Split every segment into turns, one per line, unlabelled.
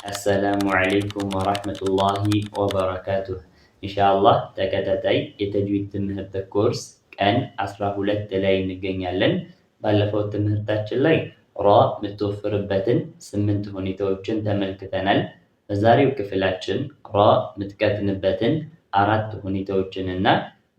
አሰላሙ ዓለይኩም ወራህመቱላሂ ወበረካቱህ። ኢንሻአላህ ተከታታይ የተጅዊድ ትምህርት ኮርስ ቀን 12 ላይ እንገኛለን። ባለፈው ትምህርታችን ላይ ራ የምትወፍርበትን 8 ሁኔታዎችን ተመልክተናል። በዛሬው ክፍላችን ራ የምትቀጥንበትን 4 ሁኔታዎችንና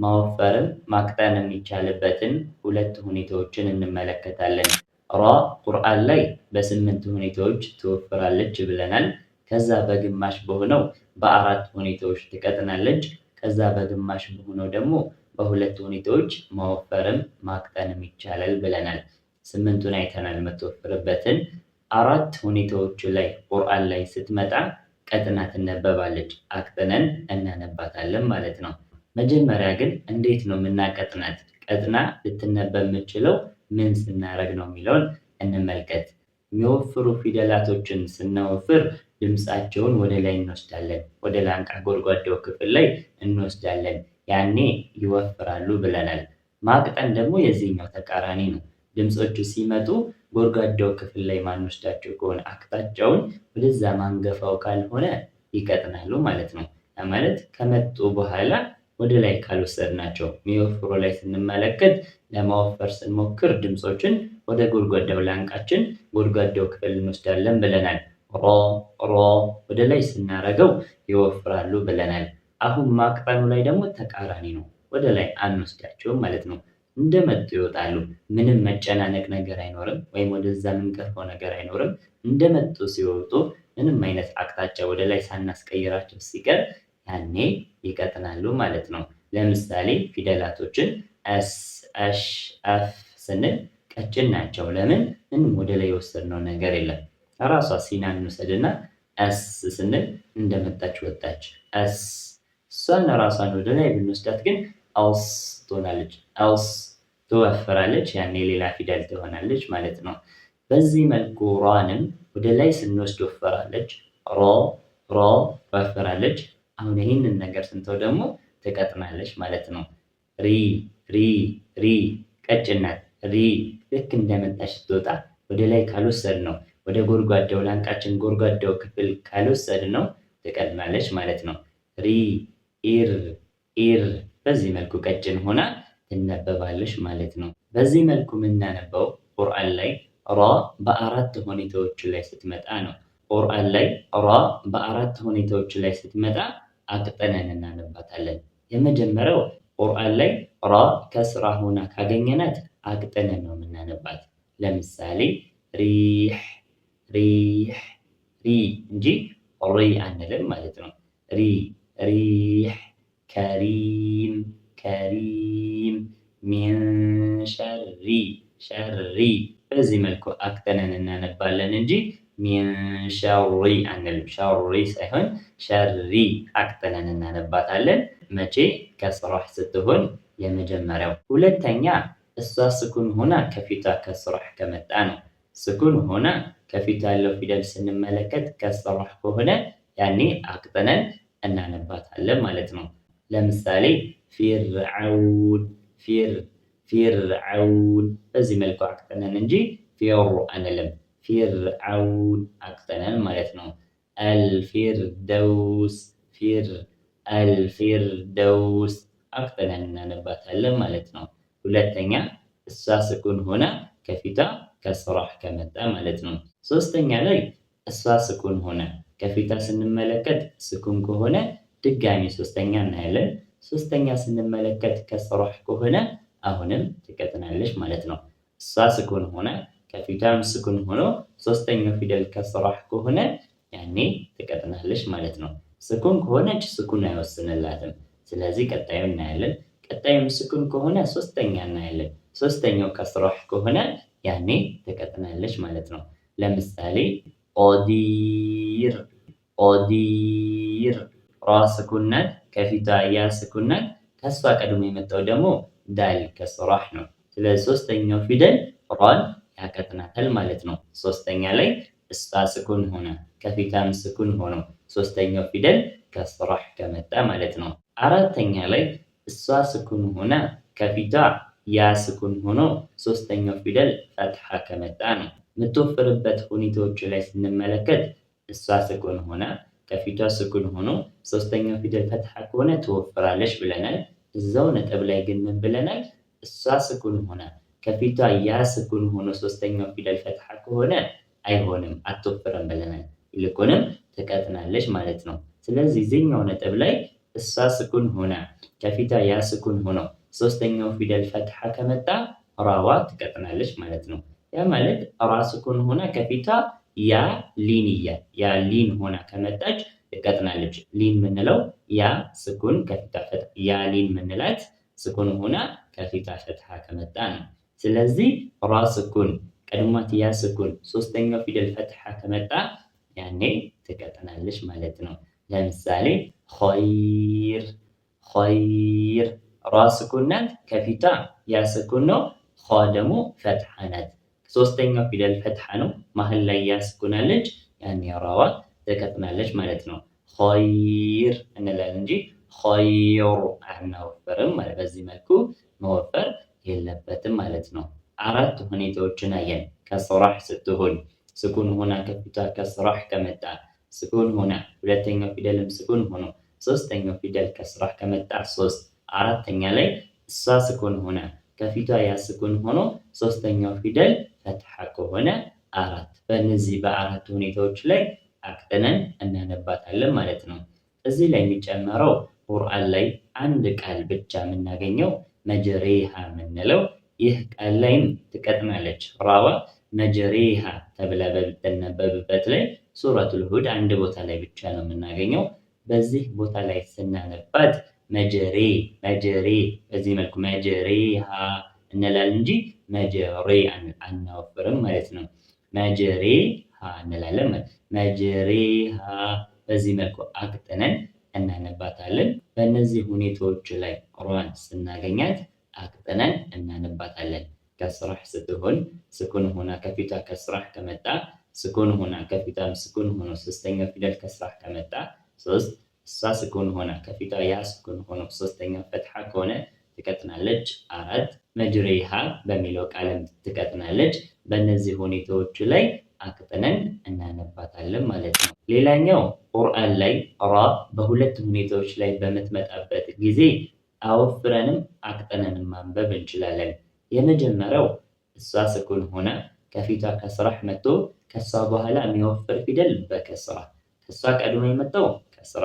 ማወፈርም ማቅጠን የሚቻልበትን 2 ሁኔታዎችን እንመለከታለን። ራ ቁርአን ላይ በ8 ሁኔታዎች ትወፍራለች ብለናል። ከዛ በግማሽ በሆነው በ4 ሁኔታዎች ትቀጥናለች። ከዛ በግማሽ በሆነው ደግሞ በ2 ሁኔታዎች ማወፈርም ማቅጠንም ይቻላል ብለናል። 8ቱን አይተናል። የምትወፍርበትን 4 ሁኔታዎች ላይ ቁርአን ላይ ስትመጣ ቀጥና ትነበባለች፣ አቅጥነን እናነባታለን ማለት ነው። መጀመሪያ ግን እንዴት ነው የምናቀጥናት? ቀጥና ልትነበብ የምችለው ምን ስናደርግ ነው የሚለውን እንመልከት። የሚወፍሩ ፊደላቶችን ስናወፍር ድምፃቸውን ወደ ላይ እንወስዳለን፣ ወደ ላንቃ ጎድጓዳው ክፍል ላይ እንወስዳለን። ያኔ ይወፍራሉ ብለናል። ማቅጠን ደግሞ የዚህኛው ተቃራኒ ነው። ድምፆቹ ሲመጡ ጎድጓዳው ክፍል ላይ ማንወስዳቸው ከሆነ አቅጣጫውን ወደዛ ማንገፋው ካልሆነ ይቀጥናሉ ማለት ነው። ማለት ከመጡ በኋላ ወደ ላይ ካልወሰድናቸው የሚወፍሩ ላይ ስንመለከት ለማወፈር ስንሞክር ድምፆችን ወደ ጎድጓዳው ላንቃችን ጎድጓዳው ክፍል እንወስዳለን ብለናል። ሮ ወደ ላይ ስናረገው ይወፍራሉ ብለናል። አሁን ማቅጠኑ ላይ ደግሞ ተቃራኒ ነው። ወደ ላይ አንወስዳቸውም ማለት ነው። እንደመጡ ይወጣሉ። ምንም መጨናነቅ ነገር አይኖርም፣ ወይም ወደዛ የምንቀርፈው ነገር አይኖርም። እንደመጡ ሲወጡ ምንም አይነት አቅጣጫ ወደ ላይ ሳናስቀይራቸው ሲቀር ያኔ ይቀጥናሉ ማለት ነው። ለምሳሌ ፊደላቶችን እስ፣ እሽ፣ አፍ ስንል ቀጭን ናቸው። ለምን? ምንም ወደ ላይ የወሰድነው ነገር የለም። ራሷ ሲናን እንውሰድና እስ ስንል እንደመጣች ወጣች። እስ እሷን ራሷን ወደ ላይ ብንወስዳት ግን አውስ ትሆናለች። አውስ ትወፍራለች። ያኔ ሌላ ፊደል ትሆናለች ማለት ነው። በዚህ መልኩ ራንም ወደ ላይ ስንወስድ ወፈራለች። ሮ ትወፍራለች። አሁን ይህንን ነገር ስንተው ደግሞ ትቀጥናለች ማለት ነው። ሪ ቀጭን ናት። ሪ ልክ እንደመጣች ስትወጣ ወደ ላይ ካልወሰድ ነው፣ ወደ ጎድጓዳው ላንቃችን ጎድጓዳው ክፍል ካልወሰድ ነው ትቀጥናለች ማለት ነው። ኢር በዚህ መልኩ ቀጭን ሆና ትነበባለች ማለት ነው። በዚህ መልኩ የምናነበው ቁርአን ላይ ራ በ4 ሁኔታዎች ላይ ስትመጣ ነው። ቁርአን ላይ ራ በ4 ሁኔታዎች ላይ ስትመጣ አቅጥነን እናነባታለን። የመጀመሪያው ቁርአን ላይ ራ ከስራ ሆና ካገኘናት አቅጥነን ነው የምናነባት። ለምሳሌ ሪህ እንጂ ሪ አንልም ማለት ነው። ሪህ፣ ከሪም ሚን ሸሪ በዚህ መልኩ አቅጥነን እናነባለን እንጂ ሚን ሸሪ አንልም። ሸሪ ሳይሆን ሸሪ አቅጥነን እናነባታለን። መቼ? ከስራህ ስትሆን የመጀመሪያው። ሁለተኛ እሷ ስኩን ሆና ከፊቷ ከስራህ ከመጣ ነው። ስኩን ሆና ከፊቷ ያለው ፊደል ስንመለከት ከስራህ ከሆነ ያኔ አቅጥነን እናነባታለን ማለት ነው። ለምሳሌ ፊርዓውን በዚህ መልኩ አቅጥነን እንጂ ፊሩ አንልም። ፊርዓውን አቅጥነን ማለት ነው። አልፊርደውስ አቅጥነን እናነባታለን ማለት ነው። ሁለተኛ እሷ ስኩን ሆና ከፊቷ ከስራህ ከመጣ ማለት ነው። ሶስተኛ ላይ እሷ ስኩን ሆና ከፊቷ ስንመለከት ስኩን ከሆነ ድጋሚ ሶስተኛ እናያለን። ሶስተኛ ስንመለከት ከስራህ ከሆነ አሁንም ትቀጥናለች ማለት ነው። እሷ ስኩን ሆና ከፊቷም ስኩን ሆኖ ሶስተኛው ፊደል ከስራህ ከሆነ ያኔ ትቀጥናለች ማለት ነው። ስኩን ከሆነች ስኩን አይወስንላትም። ስለዚህ ቀጣዩ እናያለን። ቀጣዩም ስኩን ከሆነ ሶስተኛ እናያለን። ሶስተኛው ከስራህ ከሆነ ያኔ ትቀጥናለች ማለት ነው። ለምሳሌ ኦዲር ራ ስኩን ናት፣ ከፊቷ ያ ስኩን ናት። ከሷ ቀድሞ የመጣው ደግሞ ዳል ከስራህ ነው። ስለዚህ ሶስተኛው ፊደል ራን ያቀጥናታል ማለት ነው። ሶስተኛ ላይ እሷ ስኩን ሆነ ከፊቷም ስኩን ሆኖ ሶስተኛው ፊደል ከስራህ ከመጣ ማለት ነው። አራተኛ ላይ እሷ ስኩን ሆና ከፊቷ ያ ስኩን ሆኖ ሶስተኛው ፊደል ፈትሐ ከመጣ ነው። የምትወፍርበት ሁኔታዎች ላይ ስንመለከት እሷ ስኩን ሆና ከፊቷ ስኩን ሆኖ ሶስተኛው ፊደል ፈትሐ ከሆነ ትወፍራለች ብለናል። እዛው ነጥብ ላይ ግን ምን ብለናል? እሷ ስኩን ሆና ከፊቷ ያ ስኩን ሆኖ ሶስተኛው ፊደል ፈትሐ ከሆነ አይሆንም፣ አትወፍርም ብለናል። ይልቁንም ትቀጥናለች ማለት ነው። ስለዚህ እዚህኛው ነጥብ ላይ እሷ ስኩን ሆና ከፊቷ ያ ስኩን ሆኖ ሶስተኛው ፊደል ፈትሐ ከመጣ ራዋ ትቀጥናለች ማለት ነው። ያ ማለት ራ ስኩን ሆና ከፊቷ ያ ሊን ሆና ከመጣች ትቀጥናለች። ሊን የምንለው ያ ስኩን ከፊቷ ያ ሊን የምንላት ስኩን ሆና ከፊቷ ፈትሐ ከመጣ ነው። ስለዚህ ራ ስኩን ቀድሟት ያ ስኩን ሶስተኛው ፊደል ፈትሐ ከመጣ ያኔ ትቀጥናለች ማለት ነው። ለምሳሌ ኸይር ራ ስኩን ናት፣ ከፊቷ ያ ስኩን ነው። ኸ ደግሞ ፈትሐ ናት። ሶስተኛው ፊደል ፈትሐ ነው፣ መሀል ላይ ያ ስኩን አለች። ያኔ ራዋ ትቀጥናለች ማለት ነው። ኸይር እንላለን እንጂ ኸይር አናወፍርም ማለት። በዚህ መልኩ መወፈር የለበትም ማለት ነው። አራት ሁኔታዎችን አየን። ከስራህ ስትሆን ስኩን ሆና ከፊቷ ከስራህ ከመጣ ስኩን ሆና ሁለተኛው ፊደልም ስኩን ሆኖ ሶስተኛው ፊደል ከስራህ ከመጣ 3። አራተኛ ላይ እሷ ስኩን ሆና ከፊቷ ያ ስኩን ሆኖ ሶስተኛው ፊደል ፈትሐ ከሆነ 4። በእነዚህ በአራት ሁኔታዎች ላይ አቅጥነን እናነባታለን ማለት ነው። እዚህ ላይ የሚጨመረው ቁርአን ላይ አንድ ቃል ብቻ የምናገኘው መጀሬሃ የምንለው ይህ ቃል ላይም ትቀጥናለች። ራዋ መጀሬሃ ተብላ በምትነበብበት ላይ ሱረቱል ሁድ አንድ ቦታ ላይ ብቻ ነው የምናገኘው። በዚህ ቦታ ላይ ስናነባት መጀሬ በዚህ መልኩ መጀሬሃ እንላለን እንጂ መጀሬ አናወፍርም ማለት ነው። መጀሬሃ እንላለን ማለት መጀሬሃ። በዚህ መልኩ አቅጥነን እናነባታለን። በእነዚህ ሁኔታዎች ላይ ራን ስናገኛት አቅጥነን እናነባታለን። ከስራህ ስትሆን ስኩን ሆና ከፊቷ ከስራህ ከመጣ ስኩን ሆና ከፊቷም ስኩን ሆኖ ሶስተኛው ፊደል ከስራህ ከመጣ 3። እሷ ስኩን ሆና ከፊቷ ያ ስኩን ሆኖ ሶስተኛው ፈትሐ ከሆነ ትቀጥናለች። 4 መጅሬሃ በሚለው ቃልም ትቀጥናለች። በእነዚህ ሁኔታዎች ላይ አቅጥነን እናነባታለን ማለት ነው። ሌላኛው ቁርአን ላይ ራ በሁለት ሁኔታዎች ላይ በምትመጣበት ጊዜ አወፍረንም አቅጥነንም ማንበብ እንችላለን። የመጀመሪያው እሷ ስኩን ሆና ከፊቷ ከስራህ መጥቶ ከሷ በኋላ የሚወፍር ፊደል በከስራ ከሷ ቀድሞ የመጣው ከስራ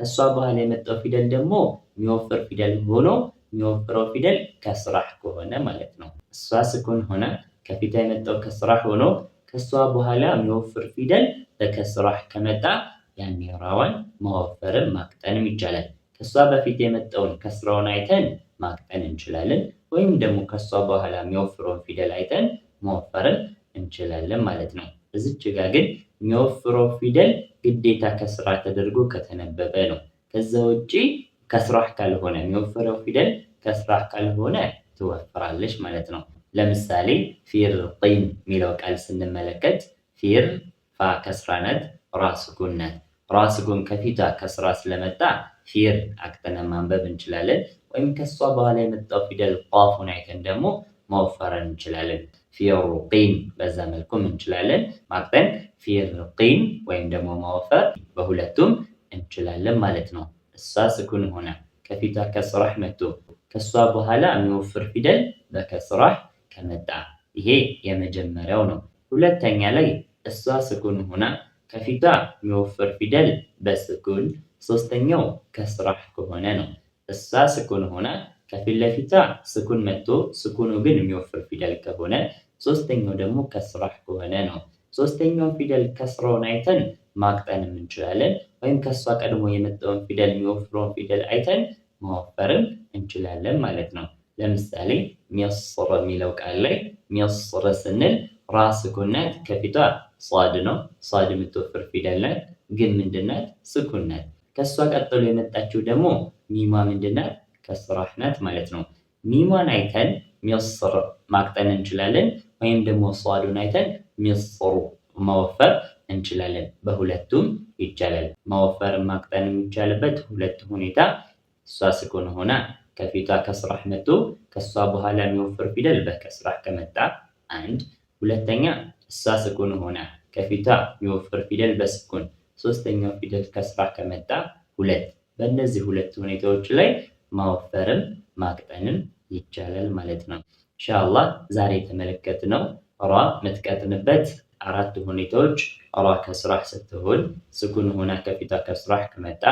ከሷ በኋላ የመጣው ፊደል ደግሞ የሚወፍር ፊደል ሆኖ የሚወፍረው ፊደል ከስራህ ከሆነ ማለት ነው። እሷ ስኩን ሆና ከፊቷ የመጣው ከስራህ ሆኖ ከሷ በኋላ የሚወፍር ፊደል በከስራህ ከመጣ ያኔ ራዋን ማወፈርም ማቅጠንም ይቻላል። ከሷ በፊት የመጣውን ከስራውን አይተን ማቅጠን እንችላለን፣ ወይም ደግሞ ከሷ በኋላ የሚወፍረውን ፊደል አይተን ማወፈርም እንችላለን ማለት ነው። እዚች ጋር ግን የሚወፍረው ፊደል ግዴታ ከስራ ተደርጎ ከተነበበ ነው። ከዛ ውጪ ከስራህ ካልሆነ የሚወፍረው ፊደል ከስራህ ካልሆነ ትወፍራለች ማለት ነው። ለምሳሌ ፊርጢን የሚለው ቃል ስንመለከት ፊር ፋ ከስራ ናት፣ ራ ስኩን ናት። ራ ስኩን ከፊቷ ከስራ ስለመጣ ፊር አቅጥነን ማንበብ እንችላለን፣ ወይም ከሷ በኋላ የመጣው ፊደል ቃፉን አይተን ደግሞ ማወፈርን እንችላለን። ፊርጢን በዛ መልኩም እንችላለን ማቅጠን። ፊርጢን ወይም ደግሞ ማወፈር በሁለቱም እንችላለን ማለት ነው። እሷ ስኩን ሆና ከፊቷ ከስራህ መጥቶ ከሷ በኋላ የሚወፍር ፊደል በከስራህ ከመጣ ይሄ የመጀመሪያው ነው። ሁለተኛ ላይ እሷ ስኩን ሆና ከፊቷ የሚወፍር ፊደል በስኩን ሶስተኛው ከስራህ ከሆነ ነው። እሷ ስኩን ሆና ከፊት ለፊቷ ስኩን መጥቶ ስኩኑ ግን የሚወፍር ፊደል ከሆነ ሶስተኛው ደግሞ ከስራህ ከሆነ ነው። ሶስተኛው ፊደል ከስራውን አይተን ማቅጠንም እንችላለን፣ ወይም ከሷ ቀድሞ የመጣውን ፊደል የሚወፍረውን ፊደል አይተን ማወፈርም እንችላለን ማለት ነው። ለምሳሌ ሚስር የሚለው ቃል ላይ ሚስር ስንል ራ ስኩን ናት፣ ከፊቷ ሷድ ነው። ሷድ የምትወፍር ፊደል ናት፣ ግን ምንድናት? ስኩን ናት። ከሷ ቀጥሎ የመጣችው ደግሞ ሚማ ምንድናት? ከስራህ ናት ማለት ነው። ሚሟን አይተን ሚስር ማቅጠን እንችላለን፣ ወይም ደግሞ ሷዱን አይተን ሚስሩ ማወፈር እንችላለን። በሁለቱም ይቻላል። ማወፈር ማቅጠን የሚቻልበት ሁለት ሁኔታ እሷ ስኩን ሆና ከፊቷ ከስራህ መጥቶ ከሷ በኋላ የሚወፍር ፊደል በከስራህ ከመጣ 1። ሁለተኛ እሷ ስኩን ሆና ከፊቷ የሚወፍር ፊደል በስኩን፣ ሶስተኛው ፊደል ከስራ ከመጣ 2። በእነዚህ ሁለት ሁኔታዎች ላይ ማወፈርም ማቅጠንም ይቻላል ማለት ነው። ኢንሻአላህ ዛሬ የተመለከትነው ራ የምትቀጥንበት 4 ሁኔታዎች ራ ከስራ ስትሆን ስኩን ሆና ከፊቷ ከስራ ከመጣ፣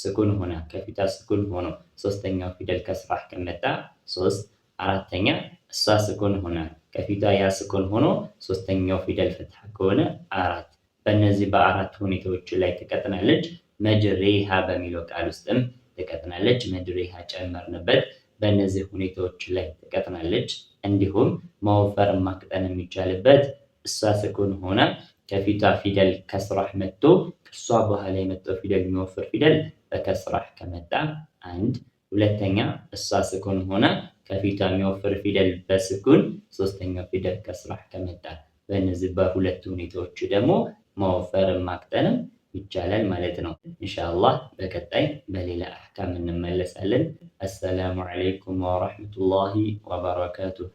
ስኩን ሆና ከፊቷ ስኩን ሆኖ ሶስተኛው ፊደል ከስራ ከመጣ 3፣ አራተኛ እሷ ስኩን ሆና ከፊቷ ያ ስኩን ሆኖ ሶስተኛው ፊደል ፈትሐ ከሆነ 4። በእነዚህ በአራት ሁኔታዎች ላይ ትቀጥናለች። መጅሪሃ በሚለው ቃል ውስጥም ትቀጥናለች። መጅሪሃ ጨመርንበት። በእነዚህ ሁኔታዎች ላይ ትቀጥናለች። እንዲሁም ማወፈር ማቅጠን የሚቻልበት እሷ ስኩን ሆና ከፊቷ ፊደል ከስራህ መጥቶ ከእሷ በኋላ የመጣው ፊደል የሚወፍር ፊደል በከስራህ ከመጣ 1። ሁለተኛ እሷ ስኩን ሆና ከፊቷ የሚወፍር ፊደል በስኩን ሶስተኛው ፊደል ከስራህ ከመጣ፣ በእነዚህ በሁለት ሁኔታዎች ደግሞ ማወፈርም ማቅጠንም ይቻላል ማለት ነው። ኢንሻአላህ በቀጣይ በሌላ አህካም እንመለሳለን። አሰላሙ አለይኩም ወራህመቱላሂ ወበረካቱሁ።